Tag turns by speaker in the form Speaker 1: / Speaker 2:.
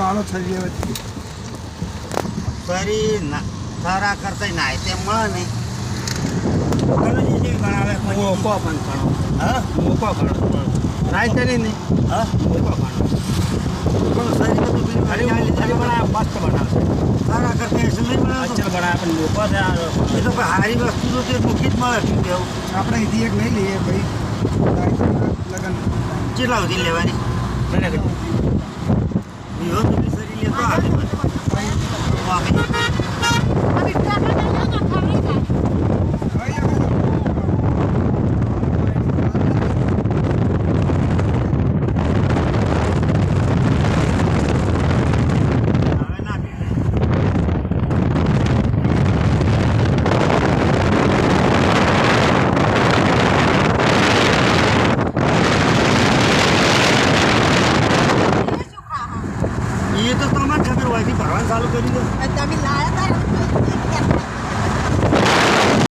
Speaker 1: હાલો છરી હવે
Speaker 2: ફરી તારા કરતા નાય તેમ મળે ને ગણોજી જેવી ગણાવે
Speaker 1: મોકો પણ ઘણો
Speaker 2: હા
Speaker 1: મોકો ઘણો રાય કરી નહીં
Speaker 2: હા
Speaker 1: મોકો ઘણો
Speaker 2: પણ શરીર તો પેલી
Speaker 1: ખાલી ખાલી બનાવે મસ્ત બનાવે
Speaker 2: તારા કરતા એસી નહીં બનાવતો
Speaker 1: અચર બનાવે પણ મોકો છે આ
Speaker 2: એ તો ભાઈ હારી વસ્તુ તો તે મૂકી જ મળે શું કેવું
Speaker 1: આપણે અહીંથી એક લઈ લઈએ ભાઈ લગન
Speaker 2: કેટલા સુધી લેવાની વિહો સુધી શરીર લેતો આવે એ તો તમારે ખબર હોય ભરવાનું ચાલુ કરી દો
Speaker 3: તમે લાયા